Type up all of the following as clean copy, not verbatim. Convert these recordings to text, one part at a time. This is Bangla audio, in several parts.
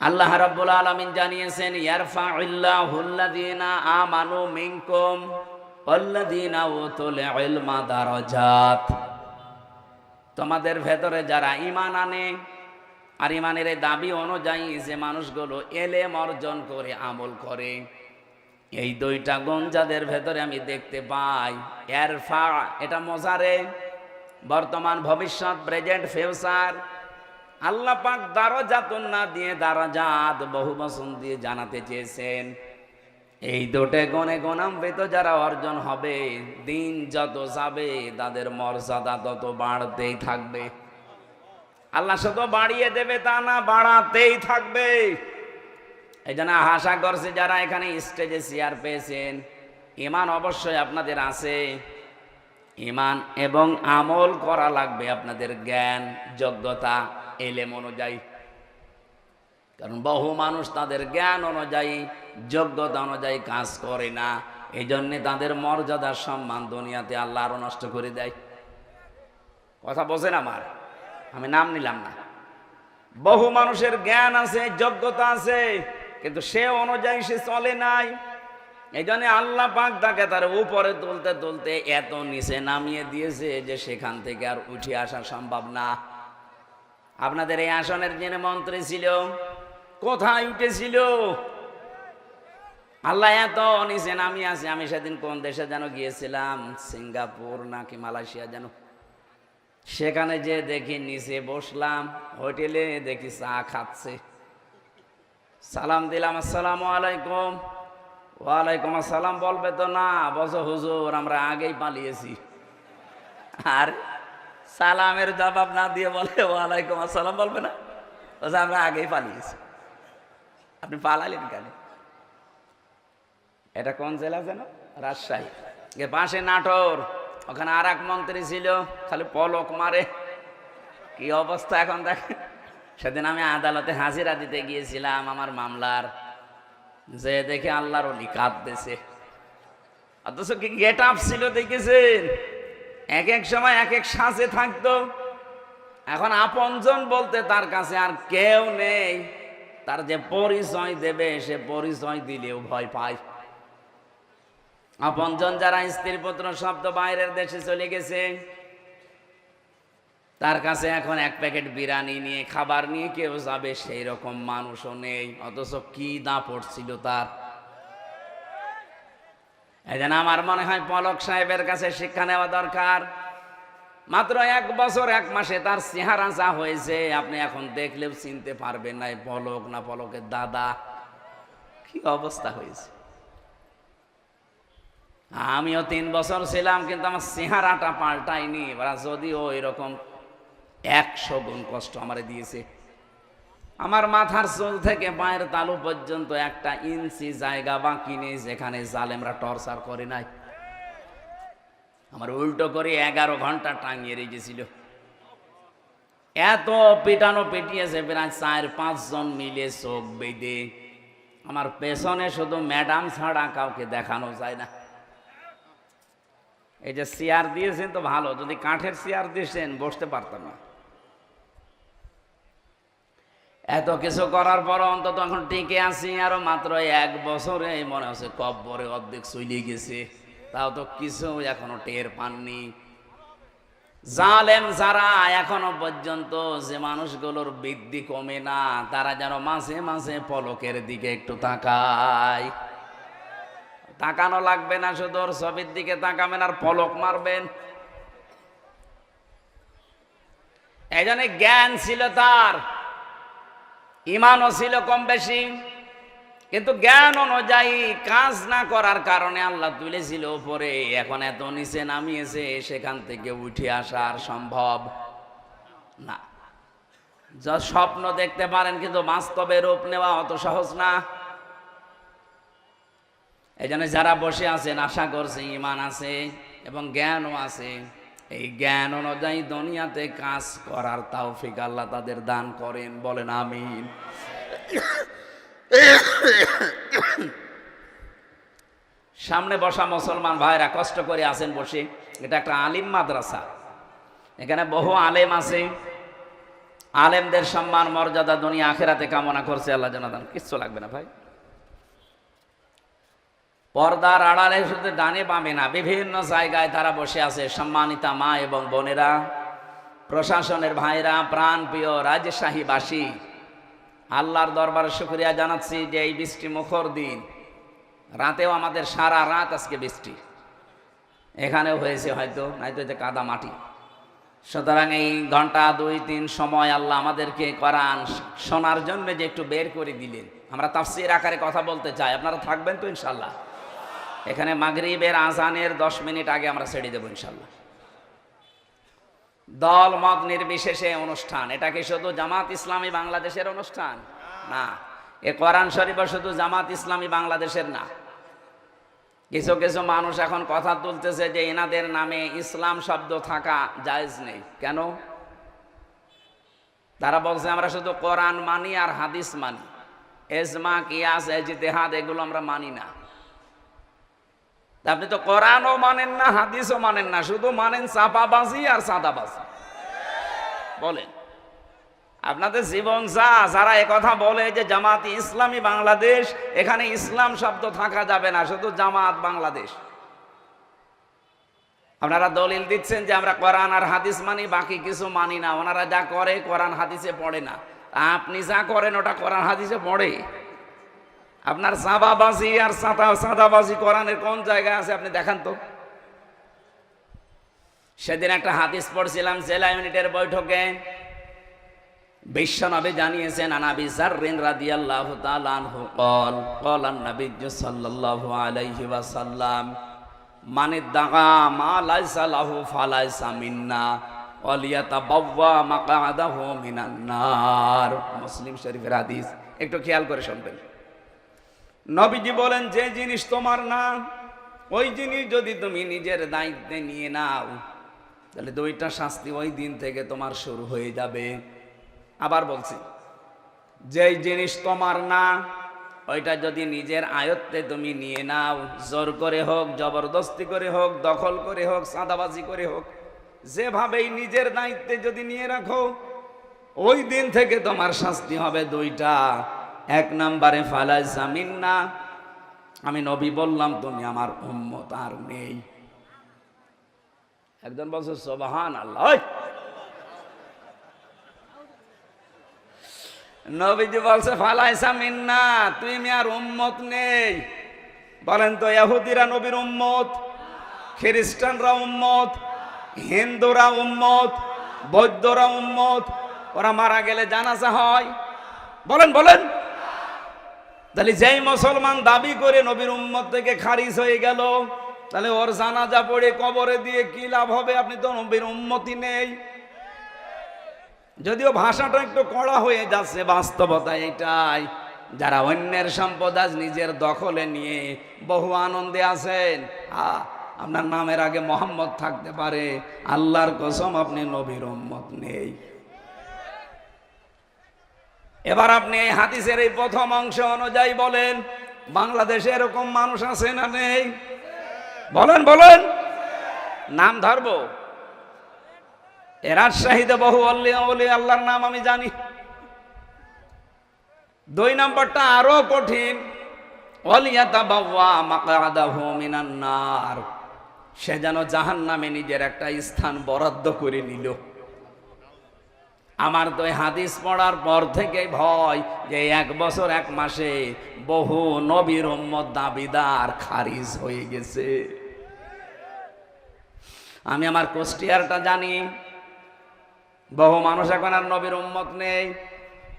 আল্লাহ রাব্বুল আলামিন জানিয়েছেন ইয়ারফাউল্লাহুল্লাযীনা আমানু মিনকুম ওয়াল্লাযীনা উতুল ইলমা দারাজাত। তোমাদের ভেতরে যারা ঈমান আনে আর ঈমানের এই দাবি অনুযায়ী যে মানুষগুলো ইলম অর্জন করে আমল করে, এই দুইটা গুণ যাদের ভেতরে আমি দেখতে পাই। ইয়ারফা এটা মোজারে, বর্তমান ভবিষ্যৎ প্রেজেন্ট ফিউচার। আল্লাহ পাক দারাজাতুন না দিয়ে দারাজাত বহু বচন দিয়ে জানাতে চেয়েছেন। এই দুটো গুণে গুণান্বিত যারা অর্জন হবে, দিন যত যাবে তাদের মর্যাদা তত বাড়তেই থাকবে। আল্লাহ শুধু বাড়িয়ে দেবে তা না, বাড়াতেই থাকবে। এই জন্য আশা করছি যারা এখানে স্টেজে চেয়ার পেয়েছেন, ঈমান অবশ্যই আপনাদের আছে। ঈমান এবং আমল করা লাগবে আপনাদের জ্ঞান যোগ্যতা ইলম অনুযায়ী। কারণ বহু মানুষ তাদের জ্ঞান অনুযায়ী যোগ্যতা অনুযায়ী কাজ করে না, এই জন্যে তাদের মর্যাদা সম্মান দুনিয়াতে আল্লাহ আরো নষ্ট করে দেয়। কথা বোঝেন আমার? আমি নাম নিলাম না। বহু মানুষের জ্ঞান আছে, যোগ্যতা আছে, কিন্তু সে অনুযায়ী সে চলে নাই। এই জন্য আল্লাহ পাক তাকে তার উপরে তুলতে তুলতে এত নিচে নামিয়ে দিয়েছে যে সেখান থেকে আর উঠে আসা সম্ভব না। আপনাদের এই আসনের যিনি মন্ত্রী ছিল, কোথায় উঠেছিল? আল্লাহ এত নিচে নামিয়ে আছে। আমি সেদিন কোন দেশে যেন গিয়েছিলাম, সিঙ্গাপুর নাকি মালয়েশিয়া যেন, সেখানে যে দেখি নিচে বসলাম হোটেলে, দেখি চা খাচ্ছে। সালাম দিলাম, আসসালামু আলাইকুম। ওয়ালাইকুম আসসালাম বলবে তো না, বসো হুজুর আমরা আগেই পালিয়েছি। আর সালামের জবাব না দিয়ে বলে ওয়ালাইকুম আসসালাম বলবে না, বলছে আমরা আগেই পালিয়েছি। আপনি পালালেন কেন? এটা কোন জেলা যেন? রাজশাহী। পাশে নাটোর, ওখানে আর এক মন্ত্রী ছিল, খালি পলক মারে। কি অবস্থা এখন দেখেন। সেদিন আমি আদালতে হাজিরা দিতে গিয়েছিলাম আমার মামলার, যে দেখে আল্লাহর ওলি কাঁদতেছে। অথচ কি গেট আপ ছিল দেখেছেন? এক এক সময় এক এক সাজে থাকতো। এখন আপনজন বলতে তার কাছে আর কেউ নেই। তার যে পরিচয় দেবে, সে পরিচয় দিলেও ভয় পায়। আপনজন যারা, স্ত্রী পুত্র শব্দ বাইরের দেশে চলে গেছে, তার কাছে এখন এক প্যাকেট বিরিয়ানি নিয়ে খাবার নিয়ে কেউ যাবে, সেই রকম মানুষও নেই। অথচ কি দাপট ছিল তার। এই জন্য আমার মনে হয় পলক সাহেবের কাছে শিক্ষা নেওয়া দরকার। মাত্র 1 বছর 1 মাসে তার চেহারা যা হয়েছে, আপনি এখন দেখলেও চিনতে পারবেন না পলক না পলকের দাদা। কি অবস্থা হয়েছে। আমিও 3 বছর ছিলাম, কিন্তু আমার চেহারাটা পাল্টায়নি। যদিও এরকম 100 গুণ কষ্ট আমারে দিয়েছে। আমার মাথার চুল থেকে পায়ের তালু পর্যন্ত 1 ইঞ্চি জায়গা বাকি নেই যেখানে জালেমরা টর্চার করে নাই। আমার উল্টো করে 11 ঘন্টা টাঙিয়ে রেখেছিল। এত পিটানো পিটিয়েছে, প্রায় 4-5 জন মিলে চোখ বেঁধে। আমার পেছনে শুধু ম্যাডাম ছাড়া কাউকে দেখানো যায় না। এই যে চেয়ার দিয়েছেন তো ভালো, যদি কাঠের চেয়ার দিয়েছেন বসতে পারতাম না। এত কিছু করার পর অন্তত এখন টিকে আছি। আরো মাত্র 1 বছরে মনে হচ্ছে কব্বরে অর্ধেক চলে গেছে, তাও তো কিছু এখনো টের পাননি। জালেম যারা এখনো পর্যন্ত, যে মানুষগুলোর বৃদ্ধি কমে না, তারা যেন মাঝে মাঝে পলকের দিকে একটু তাকায়। তাকানো লাগবে না, শুধু ওর ছবির দিকে তাকাবেন আর পলক মারবেন। এই জন্য জ্ঞান ছিল তার, ঈমানও ছিল কম বেশি, কিন্তু জ্ঞান অনুযায়ী কাজ না করার কারণে আল্লাহ তুলেছিল উপরে। এখন এত নিচে নামিয়েছে, সেখান থেকে উঠে আসা আর সম্ভব না। যা স্বপ্ন দেখতে পারেন, কিন্তু বাস্তবে রূপ নেওয়া অত সহজ না। এই জন্য যারা বসে আছেন, আশা করছি ঈমান আছে এবং জ্ঞানও আছে। এই জ্ঞান অনুযায়ী দুনিয়াতে কাজ করার তৌফিক আল্লাহ তাদের দান করেন, বলেন আমিন। সামনে বসা মুসলমান ভাইরা কষ্ট করে আছেন বসে। এটা একটা আলিম মাদ্রাসা, এখানে বহু আলেম আছে। আলেমদের সম্মান মর্যাদা দুনিয়া আখেরাতে কামনা করছে আল্লাহ জানাদান, কিচ্ছু লাগবে না ভাই। পর্দার আড়ালে শুধু ডানে বামে না, বিভিন্ন জায়গায় তারা বসে আছে, সম্মানিতা মা এবং বোনেরা, প্রশাসনের ভাইরা, প্রাণ প্রিয় রাজশাহীবাসী, আল্লাহর দরবারে শুকরিয়া জানাচ্ছি যে এই বৃষ্টি মুখর দিন, রাতেও আমাদের সারা রাত আজকে বৃষ্টি, এখানেও হয়েছে হয়তো, নয়তো যে কাদা মাটি। সুতরাং এই ঘন্টা 2-3 সময় আল্লাহ আমাদেরকে কোরআন শোনার জন্য যে একটু বের করে দিলেন, আমরা তাফসীর আকারে কথা বলতে চাই, আপনারা থাকবেন তো ইনশাল্লাহ? এখানে মাগরিবের আজানের 10 মিনিট আগে আমরা ছেড়ে দেবো ইনশাল্লাহ। দল মত নির্বিশেষে অনুষ্ঠান, এটা কি শুধু জামাত ইসলামী বাংলাদেশের অনুষ্ঠান? না, এ কোরআন শরীফ শুধু জামাত ইসলামী বাংলাদেশের না। কিছু কিছু মানুষ এখন কথা তুলতেছে যে এনাদের নামে ইসলাম শব্দ থাকা জায়েজ নেই। কেন? তারা বলছে আমরা শুধু কোরআন মানি আর হাদিস মানি, এজমা কিয়াস ইজতিহাদ এগুলো আমরা মানি না। আপনি তো কোরআনও মানেন না, হাদিসও মানেন না, শুধু মানেন চাপাবাজি আর সাদাবাজি। বলেন আপনাদের জীবন যারা একথা বলে যে জামাত ইসলামী বাংলাদেশ, এখানে ইসলাম শব্দ থাকা যাবে না, শুধু জামাত বাংলাদেশ। আপনারা দলিল দিচ্ছেন যে আমরা কোরআন আর হাদিস মানি, বাকি কিছু মানি না। ওনারা যা করে কোরআন হাদিসে পড়ে না, আপনি যা করেন ওটা কোরআন হাদিসে পড়ে। আপনার চাঁদাবাজি আর সাদাবাজি কোরআনের কোন জায়গায় আছে আপনি দেখান তো। সেদিন একটা হাদিস পড়ছিলাম জেলা ইউনিটের বৈঠকে, বিশ্বনবী জানিয়েছেন আনাবি যাররিন রাদিয়াল্লাহু তাআলা আনহু قال قال النبي صلى الله عليه وسلم من ادعى ما ليس له فليس منا وليتبوأ مقعده من النار। মুসলিম শরীফের হাদিস, একটু খেয়াল করে শুনবেন। নবীজি বলেন যে জিনিস তোমার না, ওই জিনিস যদি তুমি নিজের দায়িত্বে নিয়ে নাও, তাহলে 2টা শাস্তি ওই দিন থেকে তোমার শুরু হয়ে যাবে। আবার বলছি, যেই জিনিস তোমার না ওইটা যদি নিজের আয়ত্তে তুমি নিয়ে নাও, জোর করে হোক, জবরদস্তি করে হোক, দখল করে হোক, চাঁদাবাজি করে হোক, যেভাবেই নিজের দায়িত্বে যদি নিয়ে রাখো, ওই দিন থেকে তোমার শাস্তি হবে 2টা। 1 নম্বরে ফালাইসা মিন্না, আমি নবী বললাম তুমি আমার উম্মত আর নেই। একজন বলছে সুবহানাল্লাহ। নবীজি বলছে ফালাইসা মিন্না, তুমি আর উম্মত নেই। বলেন তো, ইহুদিরা নবীর উম্মত, খ্রিস্টানরা উম্মত, হিন্দুরা উম্মত, বৌদ্ধরা উম্মত, ওরা মারা গেলে জানাজা হয়? বলেন বলেন। তাহলে যেই মুসলমান দাবি করে নবীর উম্মত থেকে খারিজ হয়ে গেল, তাহলে ওর জানাজা পড়ে কবরে দিয়ে কি লাভ হবে? আপনি তো নবীর উম্মতই নেই। যদিও ভাষাটা একটু কড়া হয়ে যাচ্ছে, বাস্তবতা এটাই। যারা অন্যের সম্পদ আজ নিজের দখলে নিয়ে বহু আনন্দে আছেন, আপনার নামের আগে মোহাম্মদ থাকতে পারে, আল্লাহর কসম আপনি নবীর উম্মত নেই। এবার আপনি এই হাদিসের এই প্রথম অংশ অনুযায়ী বলেন, বাংলাদেশে এরকম মানুষ আছে না নেই? বলেন বলেন, নাম ধরবো। রাজশাহীতে বহু অলি আল্লাহর নাম আমি জানি। 2 নম্বরটা আরো কঠিন, ওয়ালিয়াতাবাওয়া মাকআদাহু মিনান নার, সে যেন জাহান্নামে নিজের একটা স্থান বরাদ্দ করে নিল। আমার তো এই হাদিস পড়ার পর থেকে ভয় যে 1 বছর 1 মাসে বহু নবীর উম্মত দাবিদার খারিজ হয়ে গেছে। আমি আমার কুষ্টিয়ারটা জানি, বহু মানুষ এখন আর নবীর উম্মত নেই।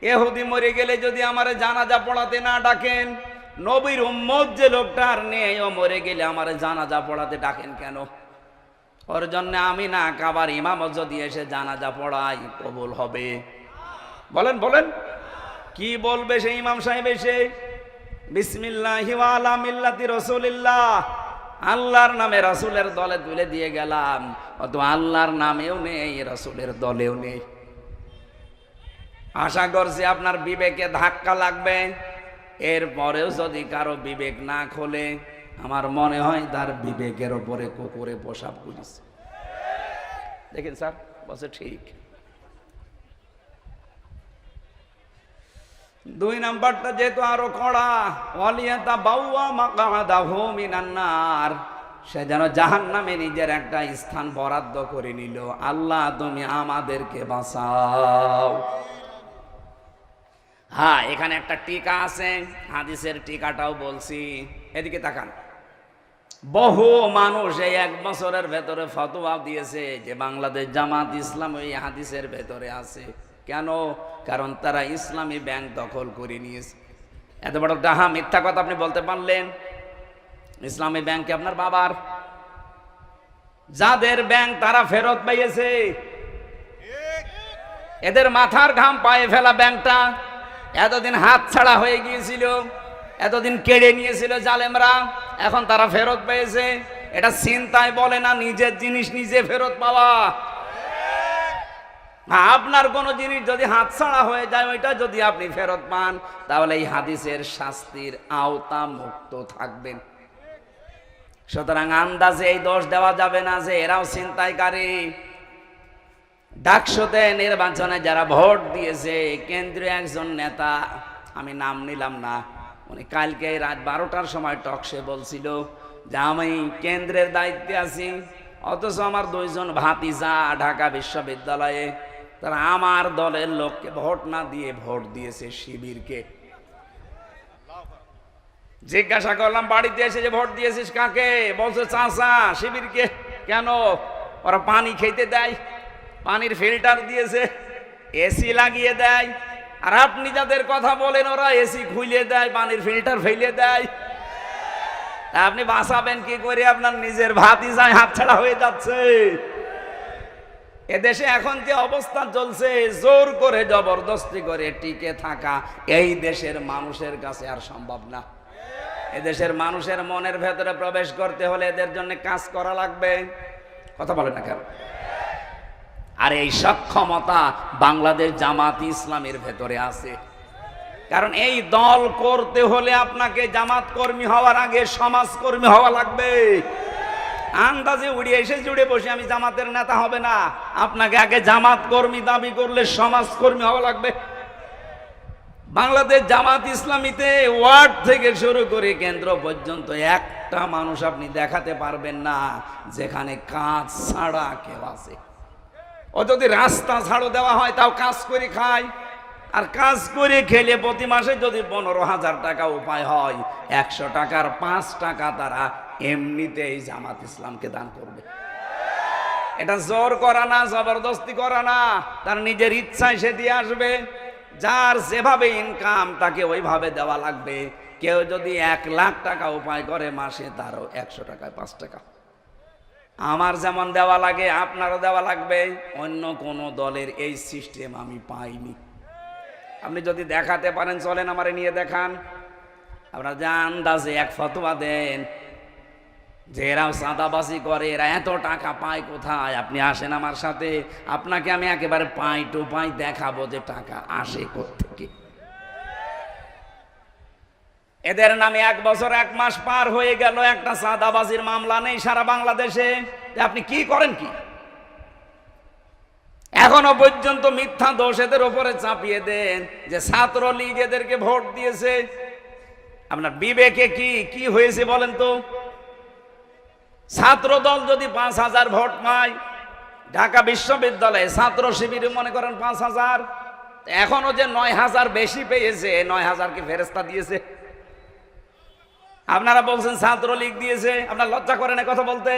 ইহুদি মরে গেলে যদি আমারে জানাজা পড়াতে না ডাকেন, নবীর উম্মত যে লোকটা আর নেই, ও মরে গেলে আমারে জানাজা পড়াতে ডাকেন কেন? ওর জন্য আমি না কাবার ইমাম যদি এসে জানাজা পড়াই কবুল হবে? বলেন বলেন, কি বলবে সেই ইমাম সাহেব এসে? বিসমিল্লাহি ওয়া আলা মিল্লাতি রাসূলিল্লাহ, আল্লাহর নামে রাসূলের দলে তুলে দিয়ে গেলাম। অত আল্লাহর নামেও নেই, রাসূলের দলেও নেই। আশা করছি আপনার বিবেকে ধাক্কা লাগবে। এরপরেও যদি কারো বিবেক না খোলে, আমার মনে হয় তার বিবেকের ওপরে কুকুরে পেশাব করেছে। দেখেন স্যার বলছে ঠিক। দুই নাম্বারটা যেহেতু আরো কড়া, ওয়ালিয়াতা বাউয়া মাকাদাহু মিনান নার, সে যেন জাহান্নামে নিজের একটা স্থান বরাদ্দ করে নিল। আল্লাহ তুমি আমাদেরকে বাঁচাও। হ্যাঁ, এখানে একটা টিকা আছে, হাদিসের টিকাটাও বলছি, এদিকে তাকান। বহু মানুষ এই 1 বছরের ভেতরে ফতোয়া দিয়েছে যে বাংলাদেশ জামাত ইসলাম ওই হাদিসের ভেতরে আছে। কেন? কারণ তারা ইসলামী ব্যাংক দখল করে নিয়েছে। এত বড় ডাহা মিথ্যা কথা আপনি বলতে পারলেন? ইসলামী ব্যাংকে আপনার বাবার, যাদের ব্যাংক তারা ফেরত পেয়েছে, এদের মাথার ঘাম পায়ে ফেলা ব্যাংকটা এতদিন হাত ছাড়া হয়ে গিয়েছিল, এতদিন কেড়ে নিয়েছিল জালেমরা, এখন তারা ফেরত পেয়েছে। এটা চিন্তায় বলে না, নিজের জিনিস নিজে ফেরত পাওয়া। আপনার কোনো জিনিস যদি হাতছাড়া হয়ে যায়, ওইটা যদি আপনি ফেরত পান, তাহলে এই হাদিসের শাস্তির আওতা মুক্ত থাকবেন। সুতরাং আন্দাজে এই দোষ দেওয়া যাবে না যে এরাও ছিনতাইকারী। ডাকসুতে নির্বাচনে যারা ভোট দিয়েছে, কেন্দ্রীয় একজন নেতা, আমি নাম নিলাম না, উনি কালকে রাত 12টার সময় টকশে বলছিল যে আমি কেন্দ্রের দায়িত্বে আছি, অথচ আমার 2 জন ভাতিজা ঢাকা বিশ্ববিদ্যালয়ে, তারা আমার দলের লোককে ভোট না দিয়ে ভোট দিয়েছে শিবিরকে। জিজ্ঞাসা করলাম বাড়িতে এসে যে ভোট দিয়েছিস কাকে? বলছে চাচা শিবিরকে। কেন? ওরা পানি খেতে দেয়, পানির ফিল্টার দিয়েছে, এসি লাগিয়ে দেয়, আর আপনি যাদের কথা বলেন ওরা এসি খুলে দেয়, পানির ফিল্টার ফেলে দেয়। তা আপনি বাঁচাবেন কি করে? আপনার নিজের ভাতিজায় হাতছাড়া হয়ে যাচ্ছে। এদেশে এখন যে অবস্থা চলছে, জোর করে জবরদস্তি করে টিকে থাকা এই দেশের মানুষের কাছে আর সম্ভব না। এদেশের মানুষের মনের ভেতরে প্রবেশ করতে হলে এদের জন্য কাজ করা লাগবে। কথা বলেন না কেন? আর এই সক্ষমতা বাংলাদেশ জামাত ইসলামের ভেতরে আছে। কারণ এই দল করতে হলে আপনাকে জামাত কর্মী হওয়ার আগে সমাজকর্মী হওয়া লাগবে। আন্দাজে উড়ে এসে জুড়ে বসে আমি জামাতের নেতা হবে না, আপনাকে আগে জামাত কর্মী দাবি করলে সমাজকর্মী হওয়া লাগবে। বাংলাদেশ জামাত ইসলামীতে ওয়ার্ড থেকে শুরু করে কেন্দ্র পর্যন্ত একটা মানুষ আপনি দেখাতে পারবেন না যেখানে কাজ ছাড়া কেউ আছে। ও যদি রাস্তা ছাড়ো দেওয়া হয় তাও কাজ করে খায়, আর কাজ করে খেলে প্রতি মাসে যদি 15,000 টাকা উপায় হয়, 100 টাকার 5 টাকা তারা এমনিতেই জামাত ইসলামকে দান করবে। এটা জোর করা না, জবরদস্তি করা না, তার নিজের ইচ্ছায় সে দিয়ে আসবে। যার যেভাবে ইনকাম তাকে ওইভাবে দেওয়া লাগবে। কেউ যদি 1 লাখ টাকা উপায় করে মাসে, তারও 100 টাকায় 5 টাকা। আমার যেমন দেওয়া লাগে আপনারও দেওয়া লাগবে। অন্য কোন দলের এই সিস্টেম আমি পাইনি। আপনি যদি দেখাতে পারেন চলেন আমারে নিয়ে দেখান। আপনারা যে আন্দাজে এক ফতোয়া দেন যে এরাও চাঁদাবাজি করে, এরা এত টাকা পায় কোথায়, আপনি আসেন আমার সাথে, আপনাকে আমি একেবারে পাই টু পাই দেখাবো যে টাকা আসে কোত্থেকে। এদের নামে 1 বছর 1 মাস পার হয়ে গেল, একটা চাঁদাবাজির মামলা নেই সারা বাংলাদেশে। আপনি কি করেন কি? এখনো পর্যন্ত মিথ্যা দোষ এদের উপরে চাপিয়ে দেন যে ছাত্রলীগ এদেরকে ভোট দিয়েছে। আপনার বিবেকে কি হয়েছে বলেন তো? ছাত্র দল যদি 5,000 ভোট পায়, ঢাকা বিশ্ববিদ্যালয়ে ছাত্র শিবিরে মনে করেন 5,000, এখনো যে 9,000 বেশি পেয়েছে, 9,000 কি ফেরেস্তা দিয়েছে? আপনারা বলছেন ছাত্রলীগ দিয়েছে। আপনার লজ্জা করে না কথা বলতে?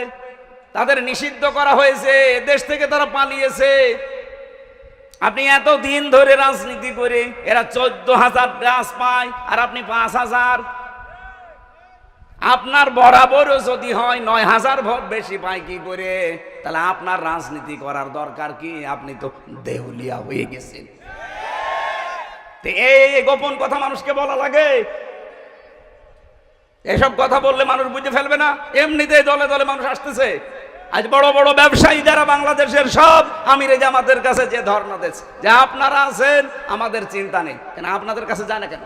তাদের নিষিদ্ধ করা হয়েছে, দেশ থেকে তারা পালিয়েছে। আপনি এত দিন ধরে রাজনীতি করে এরা 14,000 ব্রাস পায়, আর আপনি 5,000। আপনার বরাবরও যদি হয় 9,000 ভোট বেশি পায় কি করে? তাহলে আপনার রাজনীতি করার দরকার কি? আপনি তো দেউলিয়া হয়ে গেছেন। এই গোপন কথা মানুষকে বলা লাগে? এসব কথা বললে মানুষ বুঝে ফেলবে না? এমনিতেই দলে দলে মানুষ আসতেছে। আজ বড় বড় ব্যবসায়ী যারা বাংলাদেশের সব আমিরে জামাতের কাছে যে ধর্ণা দিচ্ছে যে আপনারা আছেন, আমাদের চিন্তা নেই, কেন আপনাদের কাছে যায় না কেন?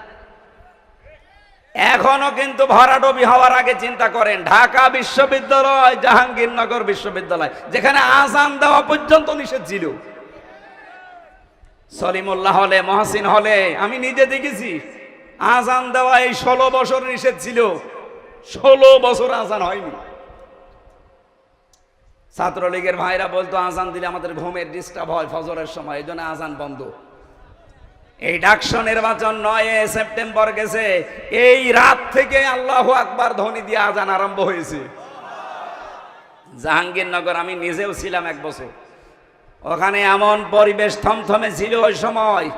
এখনো কিন্তু ভরাডুবি হওয়ার আগে চিন্তা করেন। ঢাকা বিশ্ববিদ্যালয়, জাহাঙ্গীরনগর বিশ্ববিদ্যালয়, যেখানে আজান দেওয়া পর্যন্ত নিষেধ ছিল, সলিমুল্লাহ হলে, মহসিন হলে আমি নিজে দেখেছি আজান দেওয়া এই 16 বছর নিষেধ ছিল, 16 বছর আজান হয়নি। ছাত্রলীগের ভাইরা বলতো আজান দিলে আমাদের ঘুমের ডিস্টার্ব হয় ফজরের সময়, এই জন্য আজান বন্ধ। এই ডাকসু নির্বাচন 9 সেপ্টেম্বর গেছে, এই রাত থেকে আল্লাহু আকবার ধ্বনি দিয়ে আজান আরম্ভ হয়েছে। জাহাঙ্গীরনগর আমি নিজেও ছিলাম 1 বছর, ওখানে এমন পরিবেশ থমথমে ছিল ওই সময়,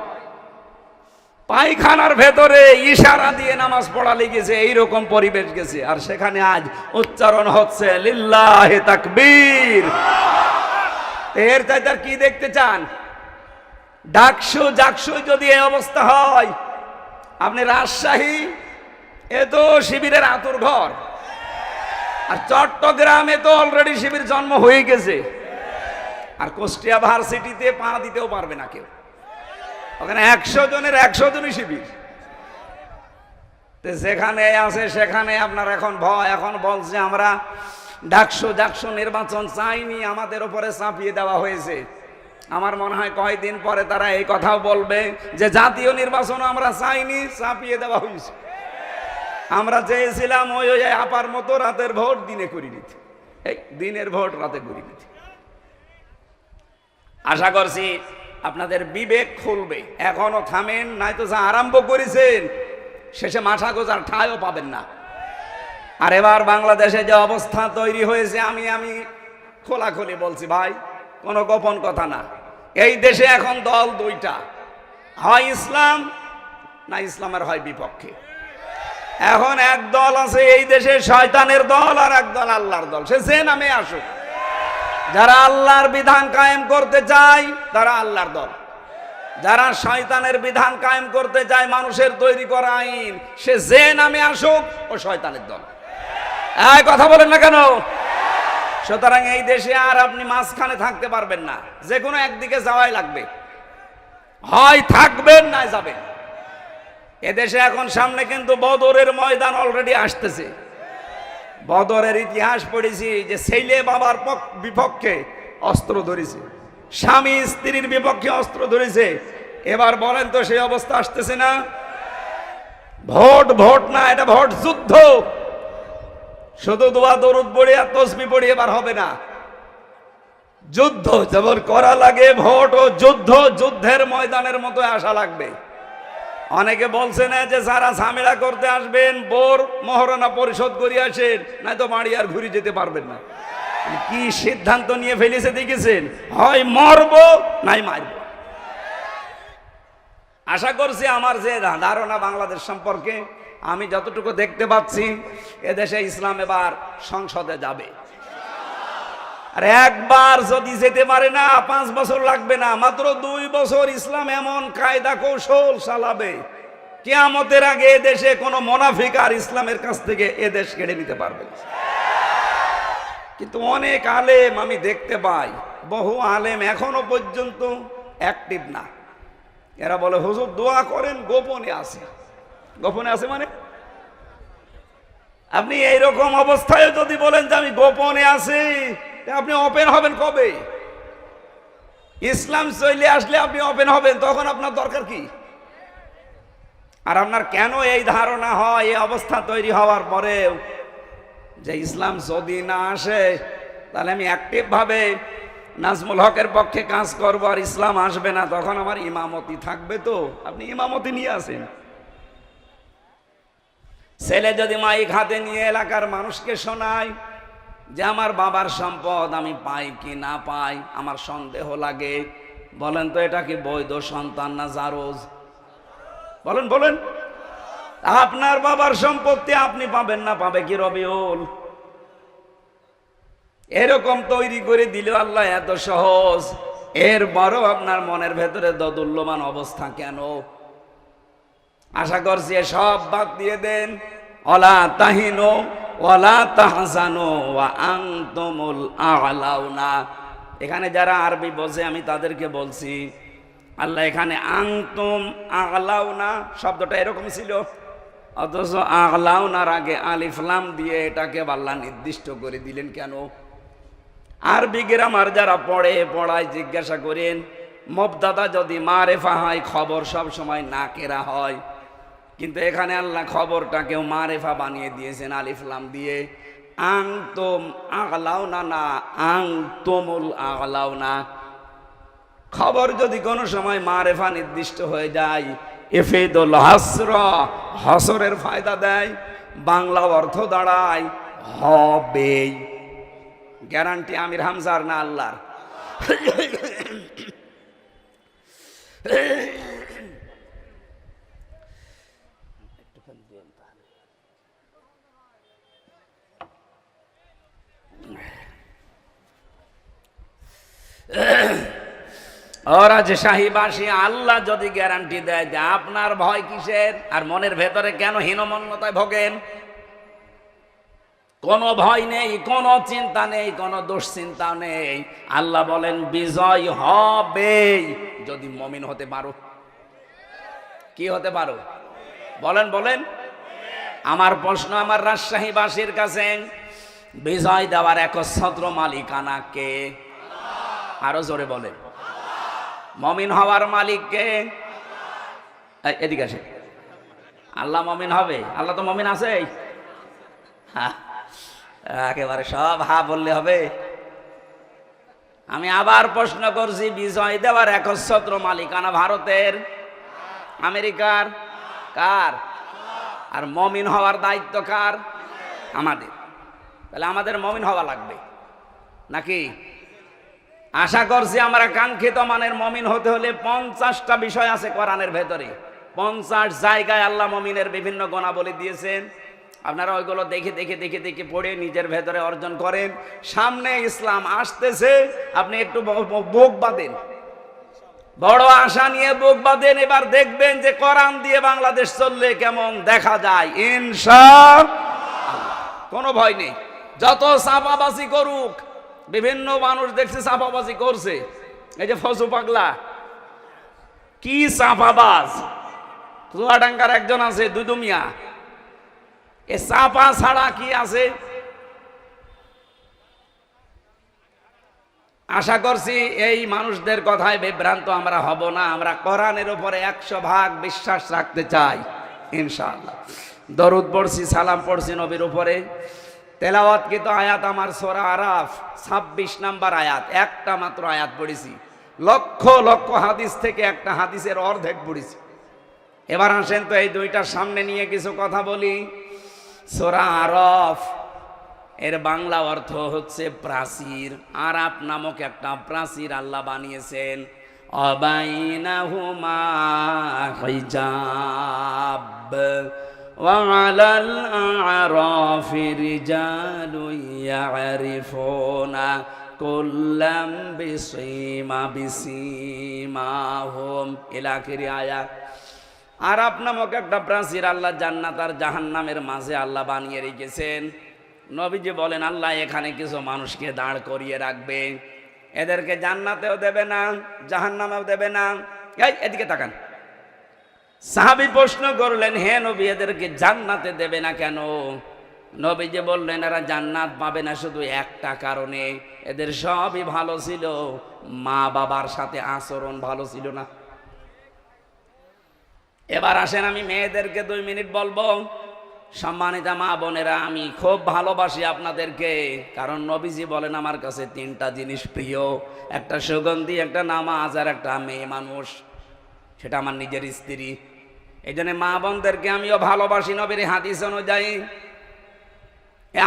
পায়খানার ভেতরে ইশারা দিয়ে নামাজ পড়া লেগেছে, এইরকম পরিবেশ গেছে। আর সেখানে আজ উচ্চারণ হচ্ছে লিল্লাহি তাকবীর। এর চাইতে আর কি দেখতে চান? ডাকসু জাকসু যদি এই অবস্থা হয়, আপনি রাজশাহী এ তো শিবিরের আতুর ঘর, আর চট্টগ্রামে তো অলরেডি শিবির জন্ম হয়ে গেছে, আর কুষ্টিয়া ভার্সিটিতে পা দিতেও পারবে না কেউ, ওখানে 100 জনের 100 জনই শিবির। যেখানে আছে সেখানে আপনার এখন ভয়, এখন বলছে আমরা ডাকসু জাকসু নির্বাচন চাইনি, আমাদের উপরে চাপিয়ে দেওয়া হয়েছে। আমার মনে হয় কয়েকদিন পরে তারা এই কথাও বলবে যে জাতীয় নির্বাচন আমরা চাইনি, চাপিয়ে দেওয়া হয়েছে। আমরা চেয়েছিলাম ওই আপার মতো রাতের ভোট দিনে করে নিতে, এই দিনের ভোট রাতে করে নিতে। আশা করছি আপনাদের বিবেক খুলবে, এখনো থামেন, নয়তো যা আরম্ভ করেছেন শেষে মাথা গোজার ঠাঁইও পাবেন না। আর এবার বাংলাদেশে যে অবস্থা তৈরি হয়েছে, আমি খোলাখুলি বলছি ভাই, কোনো গোপন কথা না। এই দেশে এখন দল 2টা, হয় ইসলাম না ইসলামের হয় বিপক্ষে। এখন এক দল আছে এই দেশে শয়তানের দল, আর এক দল আল্লাহর দল, সে যে নামে আসুক। যারা আল্লাহর বিধান কায়েম করতে চায় তারা আল্লাহর দল, যারা শয়তানের বিধান কায়েম করতে চায় মানুষের তৈরি করা আইন, সে যে নামে আসুক ও শয়তানের দল। এই কথা বলেন না কেন? সুতরাং এই দেশে আর আপনি মাঝখানে থাকতে পারবেন না, যে কোনো একদিকে যাওয়াই লাগবে, হয় থাকবেন না যাবেন। এদেশে এখন সামনে কিন্তু বদরের ময়দান অলরেডি আসতেছে। বদরের ইতিহাস পড়েছি যে ছেলে বাবার বিপক্ষে অস্ত্র ধরেছে, স্বামী স্ত্রীর বিপক্ষে অস্ত্র ধরেছে। এবার বলেন তো সেই অবস্থা আসতেছে না? ভোট না, এটা ভোট যুদ্ধ। শুধু দোয়া দরুদ পড়ে আর তসবিহ পড়ে এবার হবে না, যুদ্ধ যেমন করা লাগে ভোট ও যুদ্ধ, যুদ্ধের ময়দানের মতো আসা লাগবে। অনেকে বলছে না যে যারা ঝামেলা করতে আসবেন বোর মহারণা পরিশোধ করে আসেন, নয়তো বাড়ি আর ঘুরে যেতে পারবেন না। কি সিদ্ধান্ত নিয়ে ফেলেছে দেখেছেন? হয় মরবো নাই মারব। আশা করছি আমার যে ধারণা বাংলাদেশ সম্পর্কে, আমি যতটুকু দেখতে পাচ্ছি এদেশে ইসলাম এবার সংসদে যাবে। আর একবার যদি যেতে পারে না, 5 বছর লাগবে না, মাত্র 2 বছর ইসলাম এমন কায়দা কৌশল চালাবে, কিয়ামতের আগে এদেশে কোনো মুনাফিক আর ইসলামের কাছ থেকে এদেশ কেড়ে নিতে পারবে। কিন্তু অনেক আলেম আমি দেখতে পাই, বহু আলেম এখনো পর্যন্ত অ্যাক্টিভ না। এরা বলে হুজুর দোয়া করেন, গোপনে আছে। গোপনে আছে মানে আপনি এইরকম অবস্থায় যদি বলেন যে আমি গোপনে আছি, আপনি ওপেন হবেন কবে? ইসলাম চলে আসলে আপনি ওপেন হবেন, তখন আপনার দরকার কি? আর আপনার কেন এই ধারণা হয় এই অবস্থা তৈরি হওয়ার পরেও যে ইসলাম যদি না আসে তাহলে আমি অ্যাক্টিভ ভাবে নাজমুল হকের পক্ষে কাজ করব, আর ইসলাম আসবে না, তখন আমার ইমামতি থাকবে? তো আপনি ইমামতি নিয়ে আসেন। ছেলে যদি মাইক হাতে নিয়ে এলাকার মানুষকে শোনায় যে আমার বাবার সম্পদ আমি পাই কি না পাই, আমার সন্দেহ লাগে, বলেন তো এটা কি বৈধ সন্তান না জারজ? বলেন বলেন। আপনার বাবার সম্পত্তি আপনি পাবেন না, পাবে কি রবিউল? এরকম তৈরি করে দিল আল্লাহ, এত সহজ। এর বড় আপনার মনের ভেতরে দোদুল্যমান অবস্থা কেন? আশা করছি সব বাদ দিয়ে দেন। ওয়ালা তাহিনু ওয়ালা তাহজানু ওয়া আনতুমুল আ'লাউনা। এখানে যারা আরবি বোঝে আমি তাদেরকে বলছি, আল্লাহ এখানে আনতুম আ'লাউনা শব্দটা এরকম ছিল, অথচ আ'লাউনার আগে আলিফ লাম দিয়ে এটাকে আল্লাহ নির্দিষ্ট করে দিলেন কেন? আরবি গ্রামার যারা পড়ায় জিজ্ঞাসা করেন মুবতাদা যদি মারেফা হয়, খবর সব সময় নাকেরা হয়, কিন্তু এখানে আল্লাহ খবরটাকেও মারেফা বানিয়ে দিয়েছেন আলিফ লাম দিয়ে। আনতুম আগলাউনা না আনতুমুল আগলাউনা। খবর যদি কোনো সময় মারেফা নির্দিষ্ট হয়ে যায়, ইফিদুল হাসর, হসরের ফায়দা দেয়, বাংলা অর্থ দাঁড়ায় হবেই। গ্যারান্টি আমির হামজার না আল্লাহর? ওরা যে শাহীবাসী, আল্লাহ যদি গ্যারান্টি দেয় যে আপনার ভয় কিসের, আর মনের ভেতরে কেন হীনমন্যতায় ভোগেন? কোনো ভয় নেই, কোনো চিন্তা নেই, কোনো দুশ্চিন্তা নেই। আল্লাহ বলেন বিজয় হবেই যদি মুমিন হতে পারো। কি হতে পারো? বলেন বলেন। আমার প্রশ্ন আমার রাজশাহীবাসীর কাছে, বিজয় দেওয়ার একচ্ছত্র মালিকানা কে? আরো জোরে বলেন। মুমিন হওয়ার মালিক কে? এদিকে আসে। আল্লাহ মুমিন হবে? আল্লাহ তো মুমিন আছে। একেবারে সব হা বললে হবে? আমি আবার প্রশ্ন করছি, বিজয় দেওয়ার একচ্ছত্র মালিকানা ভারতের, আমেরিকার, কার? আর মুমিন হওয়ার দায়িত্ব কার? আমাদের। তাহলে আমাদের মুমিন হওয়া লাগবে নাকি? আশা করছি আমরা কাঙ্ক্ষিত মানের মুমিন হতে হলে 50টা বিষয় আছে কোরআনের ভেতরে। 50 জায়গায় আল্লাহ মুমিনের বিভিন্ন গুণাবলী দিয়েছেন। আপনারা ওইগুলো দেখে দেখে দেখে দেখে পড়ে নিজের ভেতরে অর্জন করেন। সামনে ইসলাম আসতেছে, আপনি একটু বুক বাঁধেন, বড় আশা নিয়ে বুক বাঁধেন। এবার দেখবেন যে কোরআন দিয়ে বাংলাদেশ চললে কেমন দেখা যায় ইনশাআল্লাহ। কোনো ভয় নেই। যত চাপাবাজি করুক, বিভিন্ন মানুষ দেখছে চাপাবাজি করছে। এই যে ফজু পাগলা, কি চাপাবাজ! চুয়াডাঙ্গার একজন আছে দুদু মিয়া, এ চাপা ছাড়া কি আছে? আশা করছি এই মানুষদের কথায় বিভ্রান্ত আমরা হব না। আমরা কোরআনের উপরে 100% বিশ্বাস রাখতে চাই ইনশাআল্লাহ। দরুদ পড়ছি, সালাম পড়ছি নবীর উপরে। তেলাওয়াতকৃত আয়াত আমার সূরা আরাফ 26 নম্বর আয়াত, একটা মাত্র আয়াত পড়েছি। লক্ষ লক্ষ হাদিস থেকে একটা হাদিসের অর্ধেক পড়েছি। এবার আসেন তো এই দুইটার সামনে নিয়ে কিছু কথা বলি। সূরা আরাফ এর বাংলা অর্থ হচ্ছে প্রাচীর। আরাফ নামক একটা প্রাচীর আল্লাহ বানিয়েছেন। অবাইনাহুমা হিজাব ওয়া আলাল আরাফি রিজালুন ইয়ারিফুনা কুল্লাম বিসীমাহুম ইলা আখিরি আয়াত। আরাফ নামক একটা প্রাচীর আল্লাহ জান্নাত আর জাহান্নামের মাঝে আল্লাহ বানিয়ে রেখেছেন। নবীজি বলেন আল্লাহ এখানে কিছু মানুষকে দাঁড় করিয়ে রাখবে, এদেরকে জান্নাতেও দেবে না, জাহান্নামেও দেবে না। এই এদিকে তাকান। সাহাবী প্রশ্ন করলেন, হে নবী এদেরকে জান্নাতে দেবে না কেন? নবীজি বললেন এরা জান্নাত পাবে না শুধু একটা কারণে, এদের সবই ভালো ছিল, মা বাবার সাথে আচরণ ভালো ছিল না। এবার আসেন আমি মেয়েদেরকে 2 মিনিট বলবো। সম্মানিতা মা বোনেরা, আমি খুব ভালোবাসি আপনাদেরকে, কারণ নবীজি বলেন আমার কাছে 3টা জিনিস প্রিয়, একটা সুগন্ধি, একটা নামাজ, আর একটা মেয়ে মানুষ, সেটা আমার নিজের স্ত্রী। এই জন্য মা বোনদেরকে আমিও ভালোবাসি নবীর হাদিস অনুযায়ী।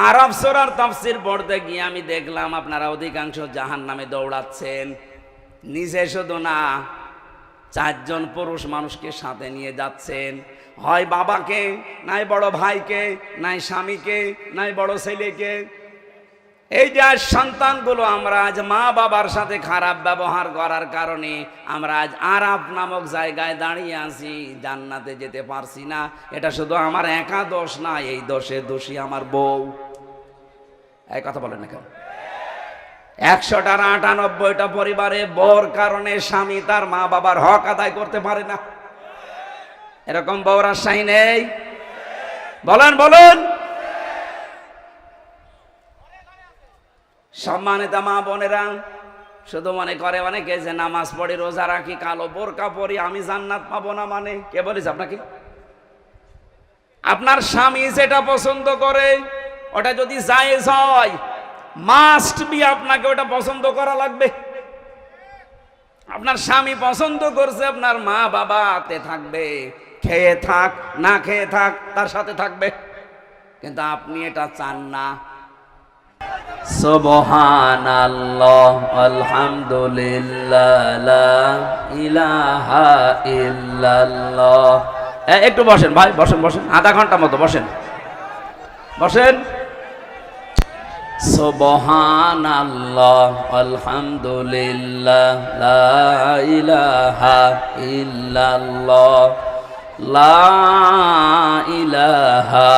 আরাফ সূরার তাফসীর পড়তে গিয়ে আমি দেখলাম আপনারা অধিকাংশ জাহান্নামে দৌড়াচ্ছেন। নিজে শুধু না, 4 জন পুরুষ মানুষকে সাথে নিয়ে যাচ্ছেন, হয় বাবাকে, নাই বড় ভাইকে, নাই স্বামীকে, নাই বড় ছেলেকে। এই যে আজ সন্তানগুলো আমরা আজ মা বাবার সাথে খারাপ ব্যবহার করার কারণে আমরা আজ আরাফ নামক জায়গায় দাঁড়িয়ে আছি, জান্নাতে যেতে পারছি না। এটা শুধু আমার একা দোষ না, এই দোষে দোষী আমার বউ। এই কথা বলেন না কেন? 100টার 98টা পরিবারে বউর কারণে স্বামী তার মা বাবার হক আদায় করতে পারে না। এরকম বউর আশাই নেই? বলেন বলেন। সম্মানিত মা বোনেরা, শুধু মনে করে অনেকে যে নামাজ পড়ি, রোজা রাখি, কালো বোরকা পরি, আমি জান্নাত পাবো না। মানে কে বলিস আপনাকে? আপনার স্বামী যেটা পছন্দ করে ওটা যদি জায়েজ হয়, মাস্ট বি আপনাকে ওটা পছন্দ করা লাগবে। আপনার স্বামী পছন্দ করছে, আপনার মা বাবাতে থাকবে, খেয়ে থাক না খেয়ে থাক তার সাথে থাকবে, কিন্তু আপনি এটা চান না। সুবহানাল্লাহ, আলহামদুলিল্লাহ, লা ইলাহা ইল্লাল্লাহ। একটু বসেন ভাই, বসেন বসেন, আধা ঘন্টা মতো বসেন বসেন। সুবহানাল্লাহ, আলহামদুলিল্লাহ, লা ইলাহা ইল্লাল্লাহ, লা ইলাহা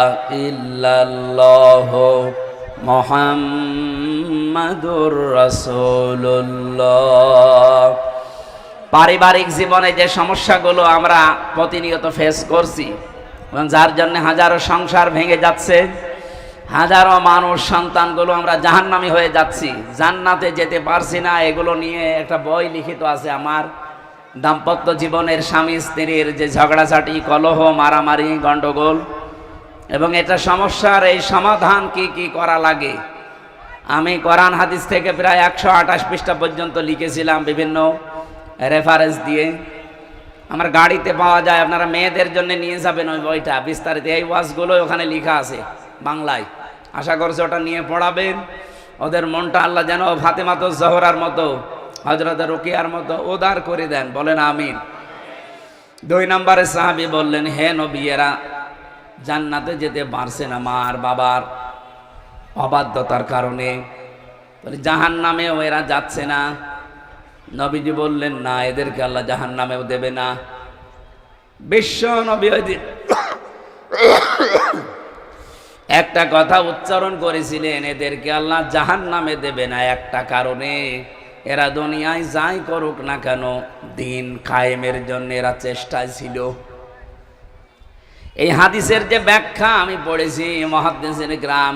ইল্লাল্লাহ, মুহাম্মাদুর রাসূলুল্লাহ। পারিবারিক জীবনে যে সমস্যাগুলো আমরা প্রতিনিয়ত ফেস করছি এবং যার জন্য হাজারো সংসার ভেঙে যাচ্ছে, হাজারো মানুষ সন্তানগুলো আমরা জাহান্নামী হয়ে যাচ্ছি, জান্নাতে যেতে পারছি না, এগুলো নিয়ে একটা বই লিখিত আছে আমার। দাম্পত্য জীবনের স্বামী স্ত্রীর যে ঝগড়াঝাটি, কলহ, মারামারি, গন্ডগোল এবং এটা সমস্যার এই সমাধান কি কি করা লাগে, আমি কোরআন হাদিস থেকে প্রায় 128 পৃষ্ঠা পর্যন্ত লিখেছিলাম বিভিন্ন রেফারেন্স দিয়ে। আমার গাড়িতে পাওয়া যায়, আপনারা মেয়েদের জন্য নিয়ে যাবেন ওই বইটা বিস্তারিত, এই ওয়াজগুলো ওখানে লেখা আছে বাংলায়। আশা করছি ওটা নিয়ে পড়াবেন, ওদের মনটা আল্লাহ যেন ফাতেমাতুজ জোহরার মতো, হযরত রুকিয়ার মতো উদার করে দেন, বলেন আমিন। 2 নম্বরে সাহাবী বললেন, হে নবী, এরা জান্নাতে যেতে পারছে না মার বাবার অবাধ্যতার কারণে, বলে জাহান্নামেও এরা যাচ্ছে না। নবীজি বললেন, না, এদেরকে আল্লাহ জাহান্নামেও দেবে না। বিশ্ব নবী একটা কথা উচ্চারণ করেছিলেন, এদেরকে আল্লাহ জাহান্নামে দেবে না একটা কারণে, এরা দুনিয়ায় যাই করুক না কেন দিন কায়েমের জন্য এরা চেষ্টায় ছিল। এই হাদিসের যে ব্যাখ্যা আমি পড়েছি, মুহাদ্দিসিন কিরাম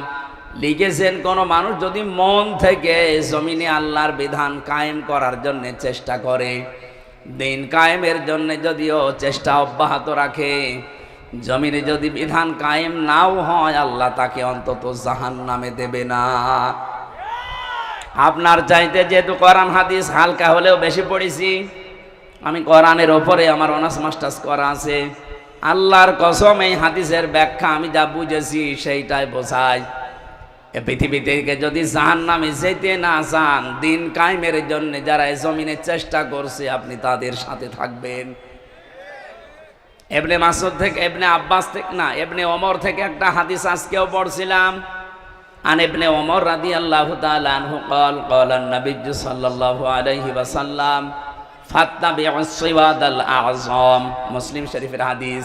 লিখেছেন, কোন মানুষ যদি মন থেকে জমিনে আল্লাহর বিধান কায়েম করার জন্য চেষ্টা করে, দিন কায়েমের জন্য যদিও চেষ্টা অব্যাহত রাখে, জমিনে যদি বিধান কায়েম নাও হয়, আল্লাহ তাকে অন্তত জাহান্নামে দেবে না। আপনার চাইতে যেহেতু কোরআন হাদিস হালকা হলেও বেশি পড়েছি, আমি কোরআনের ওপরে আমার অনার্স মাস্টার্স করা আছে, আল্লাহর কসম এই হাদিসের ব্যাখ্যা আমি যা বুঝেছি সেইটাই বোঝায়। এ পৃথিবী থেকে যদি জাহান্নামে যেতে না চান, দিন কায়েমের জন্য যারা এই জমিনে চেষ্টা করছে, আপনি তাদের সাথে থাকবেন। ইবনে মাসউদ থেকে, ইবনে আব্বাস থেকে না, ইবনে ওমর থেকে একটা হাদিস আজকেও পড়ছিলাম। আন ইবনে ওমর রাদিয়াল্লাহু তাআলা আনহু قال قال النبي صلى الله عليه وسلم فاتبعوا الصراط الأعظم, মুসলিম শরীফের হাদিস।